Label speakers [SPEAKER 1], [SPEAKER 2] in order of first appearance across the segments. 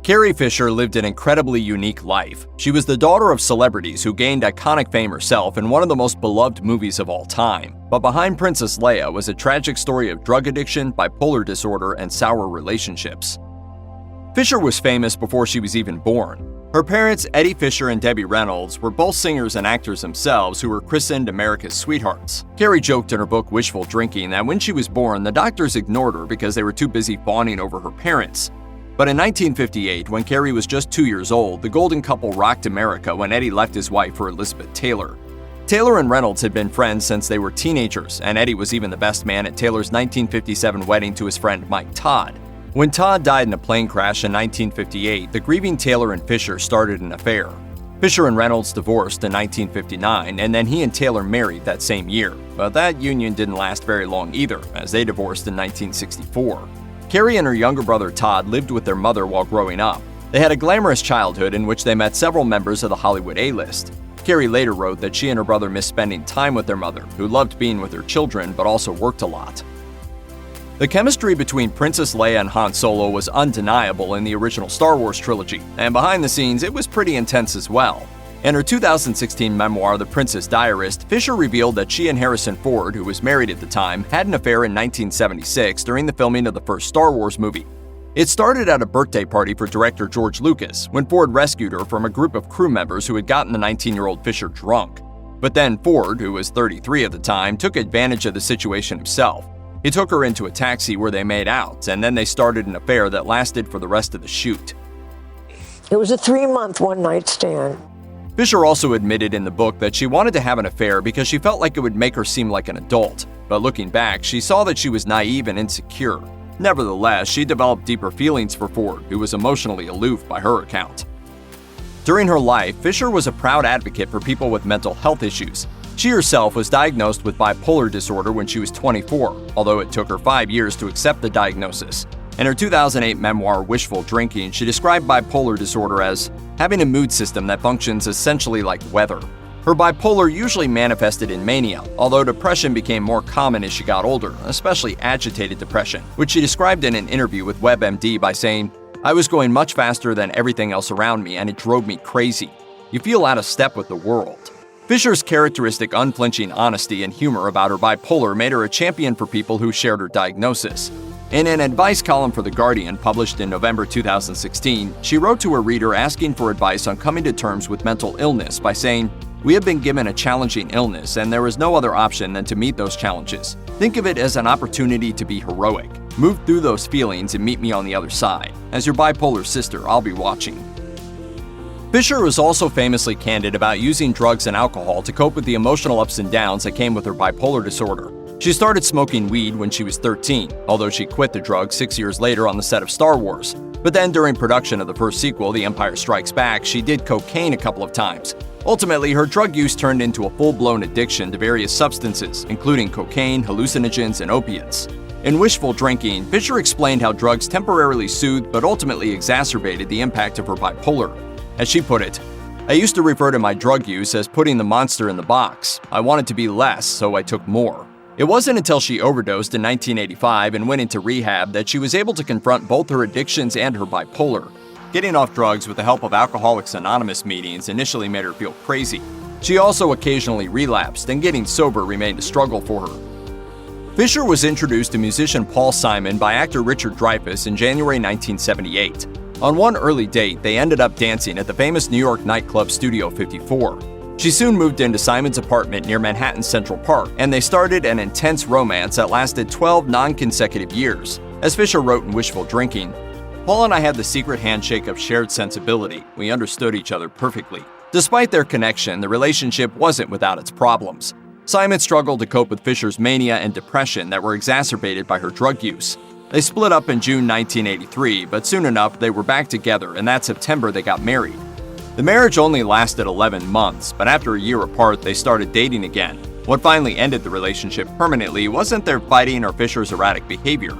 [SPEAKER 1] Carrie Fisher lived an incredibly unique life. She was the daughter of celebrities who gained iconic fame herself in one of the most beloved movies of all time. But behind Princess Leia was a tragic story of drug addiction, bipolar disorder, and sour relationships. Fisher was famous before she was even born. Her parents, Eddie Fisher and Debbie Reynolds, were both singers and actors themselves who were christened America's sweethearts. Carrie joked in her book Wishful Drinking that when she was born, the doctors ignored her because they were too busy fawning over her parents. But in 1958, when Carrie was just 2 years old, the golden couple rocked America when Eddie left his wife for Elizabeth Taylor. Taylor and Reynolds had been friends since they were teenagers, and Eddie was even the best man at Taylor's 1957 wedding to his friend Mike Todd. When Todd died in a plane crash in 1958, the grieving Taylor and Fisher started an affair. Fisher and Reynolds divorced in 1959, and then he and Taylor married that same year. But that union didn't last very long either, as they divorced in 1964. Carrie and her younger brother Todd lived with their mother while growing up. They had a glamorous childhood in which they met several members of the Hollywood A-list. Carrie later wrote that she and her brother missed spending time with their mother, who loved being with her children but also worked a lot. The chemistry between Princess Leia and Han Solo was undeniable in the original Star Wars trilogy, and behind the scenes, it was pretty intense as well. In her 2016 memoir, The Princess Diarist, Fisher revealed that she and Harrison Ford, who was married at the time, had an affair in 1976 during the filming of the first Star Wars movie. It started at a birthday party for director George Lucas, when Ford rescued her from a group of crew members who had gotten the 19-year-old Fisher drunk. But then Ford, who was 33 at the time, took advantage of the situation himself. He took her into a taxi where they made out, and then they started an affair that lasted for the rest of the shoot.
[SPEAKER 2] It was a 3-month one-night stand.
[SPEAKER 1] Fisher also admitted in the book that she wanted to have an affair because she felt like it would make her seem like an adult. But looking back, she saw that she was naive and insecure. Nevertheless, she developed deeper feelings for Ford, who was emotionally aloof by her account. During her life, Fisher was a proud advocate for people with mental health issues. She herself was diagnosed with bipolar disorder when she was 24, although it took her 5 years to accept the diagnosis. In her 2008 memoir, Wishful Drinking, she described bipolar disorder as having a mood system that functions essentially like weather. Her bipolar usually manifested in mania, although depression became more common as she got older, especially agitated depression, which she described in an interview with WebMD by saying, "I was going much faster than everything else around me and it drove me crazy. You feel out of step with the world." Fisher's characteristic unflinching honesty and humor about her bipolar made her a champion for people who shared her diagnosis. In an advice column for The Guardian published in November 2016, she wrote to her reader asking for advice on coming to terms with mental illness by saying, "We have been given a challenging illness and there is no other option than to meet those challenges. Think of it as an opportunity to be heroic. Move through those feelings and meet me on the other side. As your bipolar sister, I'll be watching." Fisher was also famously candid about using drugs and alcohol to cope with the emotional ups and downs that came with her bipolar disorder. She started smoking weed when she was 13, although she quit the drug 6 years later on the set of Star Wars. But then during production of the first sequel, The Empire Strikes Back, she did cocaine a couple of times. Ultimately, her drug use turned into a full-blown addiction to various substances, including cocaine, hallucinogens, and opiates. In Wishful Drinking, Fisher explained how drugs temporarily soothed but ultimately exacerbated the impact of her bipolar. As she put it, "I used to refer to my drug use as putting the monster in the box. I wanted to be less, so I took more." It wasn't until she overdosed in 1985 and went into rehab that she was able to confront both her addictions and her bipolar. Getting off drugs with the help of Alcoholics Anonymous meetings initially made her feel crazy. She also occasionally relapsed, and getting sober remained a struggle for her. Fisher was introduced to musician Paul Simon by actor Richard Dreyfuss in January 1978. On one early date, they ended up dancing at the famous New York nightclub Studio 54. She soon moved into Simon's apartment near Manhattan's Central Park, and they started an intense romance that lasted 12 non-consecutive years. As Fisher wrote in Wishful Drinking, "Paul and I had the secret handshake of shared sensibility. We understood each other perfectly. Despite their connection, the relationship wasn't without its problems. Simon struggled to cope with Fisher's mania and depression that were exacerbated by her drug use. They split up in June 1983, but soon enough they were back together, and that September they got married. The marriage only lasted 11 months, but after a year apart they started dating again. What finally ended the relationship permanently wasn't their fighting or Fisher's erratic behavior.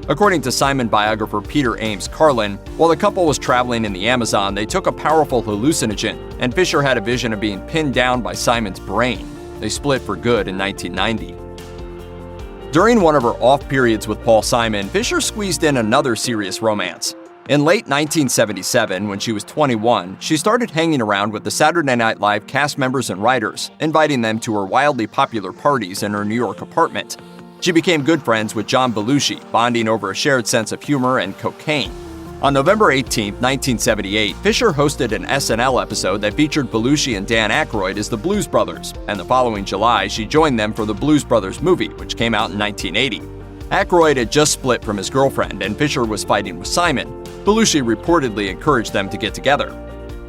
[SPEAKER 1] According to Simon biographer Peter Ames Carlin, while the couple was traveling in the Amazon, they took a powerful hallucinogen, and Fisher had a vision of being pinned down by Simon's brain. They split for good in 1990. During one of her off periods with Paul Simon, Fisher squeezed in another serious romance. In late 1977, when she was 21, she started hanging around with the Saturday Night Live cast members and writers, inviting them to her wildly popular parties in her New York apartment. She became good friends with John Belushi, bonding over a shared sense of humor and cocaine. On November 18, 1978, Fisher hosted an SNL episode that featured Belushi and Dan Aykroyd as the Blues Brothers, and the following July, she joined them for the Blues Brothers movie, which came out in 1980. Aykroyd had just split from his girlfriend, and Fisher was fighting with Simon. Belushi reportedly encouraged them to get together.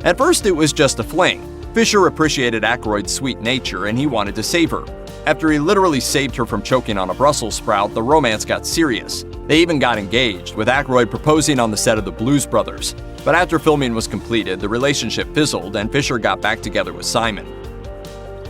[SPEAKER 1] At first, it was just a fling. Fisher appreciated Aykroyd's sweet nature, and he wanted to save her. After he literally saved her from choking on a Brussels sprout, the romance got serious. They even got engaged, with Aykroyd proposing on the set of The Blues Brothers. But after filming was completed, the relationship fizzled, and Fisher got back together with Simon.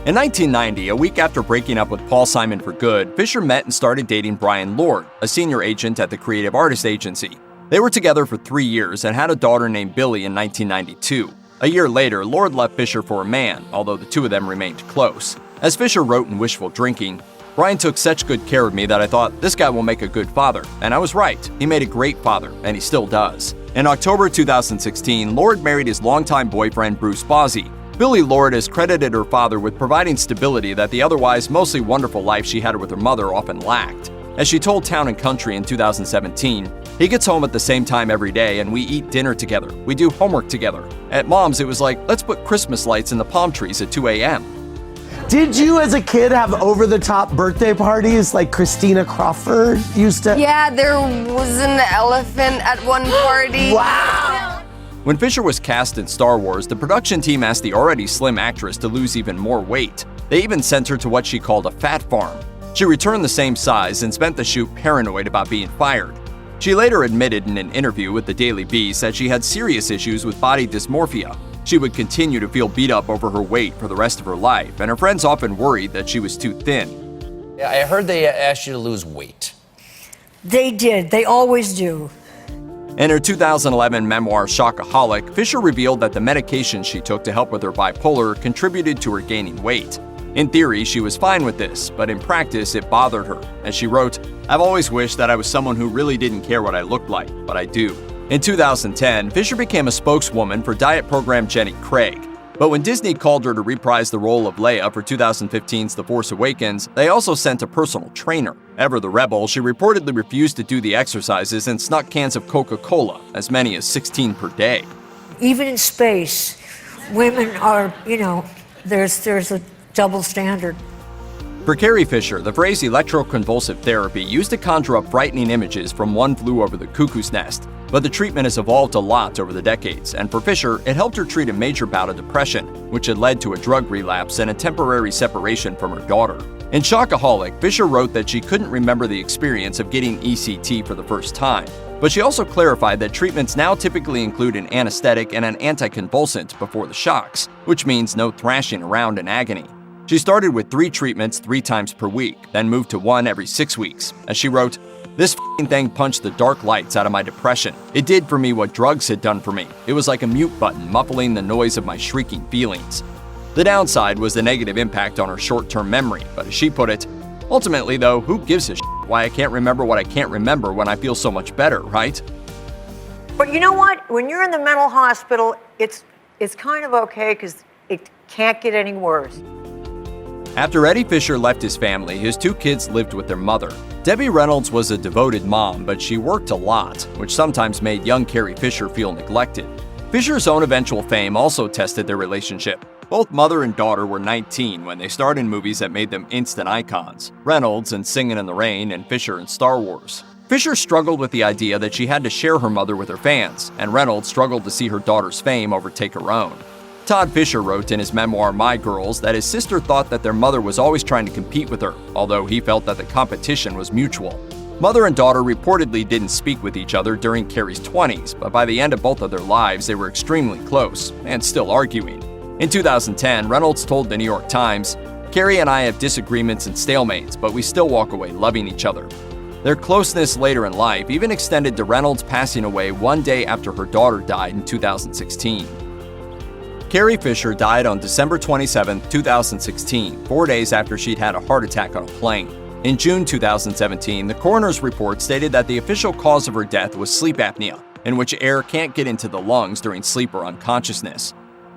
[SPEAKER 1] In 1990, a week after breaking up with Paul Simon for good, Fisher met and started dating Bryan Lourd, a senior agent at the Creative Artist Agency. They were together for 3 years and had a daughter named Billy in 1992. A year later, Lourd left Fisher for a man, although the two of them remained close. As Fisher wrote in Wishful Drinking, "Bryan took such good care of me that I thought, this guy will make a good father. And I was right. He made a great father, and he still does." In October 2016, Lourd married his longtime boyfriend Bruce Bozzi. Billy Lourd has credited her father with providing stability that the otherwise mostly wonderful life she had with her mother often lacked. As she told Town & Country in 2017, "He gets home at the same time every day and we eat dinner together. We do homework together. At Mom's, it was like, let's put Christmas lights in the palm trees at 2 a.m.
[SPEAKER 3] Did you, as a kid, have over-the-top birthday parties like Christina Crawford used to?
[SPEAKER 4] Yeah, there was an elephant at one party.
[SPEAKER 3] Wow!
[SPEAKER 1] When Fisher was cast in Star Wars, the production team asked the already slim actress to lose even more weight. They even sent her to what she called a fat farm. She returned the same size and spent the shoot paranoid about being fired. She later admitted in an interview with the Daily Beast that she had serious issues with body dysmorphia. She would continue to feel beat up over her weight for the rest of her life, and her friends often worried that she was too thin.
[SPEAKER 5] I heard they asked you to lose weight.
[SPEAKER 2] They did. They always do.
[SPEAKER 1] In her 2011 memoir, Shockaholic, Fisher revealed that the medications she took to help with her bipolar contributed to her gaining weight. In theory, she was fine with this, but in practice, it bothered her. As she wrote, "I've always wished that I was someone who really didn't care what I looked like, but I do." In 2010, Fisher became a spokeswoman for diet program Jenny Craig. But when Disney called her to reprise the role of Leia for 2015's The Force Awakens, they also sent a personal trainer. Ever the rebel, she reportedly refused to do the exercises and snuck cans of Coca-Cola, as many as 16 per day.
[SPEAKER 2] Even in space, women are, there's a double standard.
[SPEAKER 1] For Carrie Fisher, the phrase electroconvulsive therapy used to conjure up frightening images from One Flew Over the Cuckoo's Nest. But the treatment has evolved a lot over the decades, and for Fisher, it helped her treat a major bout of depression, which had led to a drug relapse and a temporary separation from her daughter. In Shockaholic, Fisher wrote that she couldn't remember the experience of getting ECT for the first time. But she also clarified that treatments now typically include an anesthetic and an anticonvulsant before the shocks, which means no thrashing around in agony. She started with 3 treatments 3 times per week, then moved to 1 every 6 weeks. As she wrote, "This thing punched the dark lights out of my depression. It did for me what drugs had done for me. It was like a mute button muffling the noise of my shrieking feelings." The downside was the negative impact on her short-term memory, but as she put it, "Ultimately though, who gives a shit why I can't remember what I can't remember when I feel so much better, right?"
[SPEAKER 2] But you know what? When you're in the mental hospital, it's kind of okay because it can't get any worse.
[SPEAKER 1] After Eddie Fisher left his family, his 2 kids lived with their mother. Debbie Reynolds was a devoted mom, but she worked a lot, which sometimes made young Carrie Fisher feel neglected. Fisher's own eventual fame also tested their relationship. Both mother and daughter were 19 when they starred in movies that made them instant icons, Reynolds in Singin' in the Rain and Fisher in Star Wars. Fisher struggled with the idea that she had to share her mother with her fans, and Reynolds struggled to see her daughter's fame overtake her own. Todd Fisher wrote in his memoir My Girls that his sister thought that their mother was always trying to compete with her, although he felt that the competition was mutual. Mother and daughter reportedly didn't speak with each other during Carrie's 20s, but by the end of both of their lives, they were extremely close, and still arguing. In 2010, Reynolds told the New York Times, "Carrie and I have disagreements and stalemates, but we still walk away loving each other." Their closeness later in life even extended to Reynolds passing away 1 day after her daughter died in 2016. Carrie Fisher died on December 27, 2016, 4 days after she'd had a heart attack on a plane. In June 2017, the coroner's report stated that the official cause of her death was sleep apnea, in which air can't get into the lungs during sleep or unconsciousness.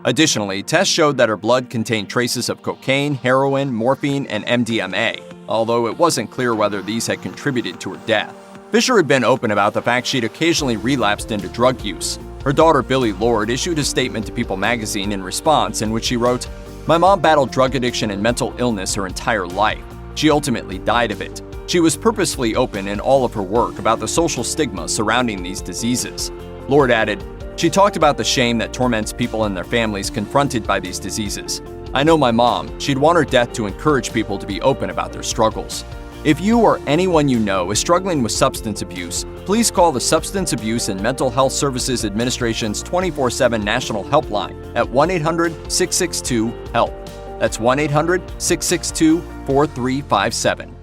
[SPEAKER 1] Additionally, tests showed that her blood contained traces of cocaine, heroin, morphine, and MDMA, although it wasn't clear whether these had contributed to her death. Fisher had been open about the fact she'd occasionally relapsed into drug use. Her daughter Billie Lourd issued a statement to People magazine in response in which she wrote, "My mom battled drug addiction and mental illness her entire life. She ultimately died of it. She was purposefully open in all of her work about the social stigma surrounding these diseases." Lourd added, "She talked about the shame that torments people and their families confronted by these diseases. I know my mom. She'd want her death to encourage people to be open about their struggles." If you or anyone you know is struggling with substance abuse, please call the Substance Abuse and Mental Health Services Administration's 24/7 national helpline at 1-800-662-HELP. That's 1-800-662-4357.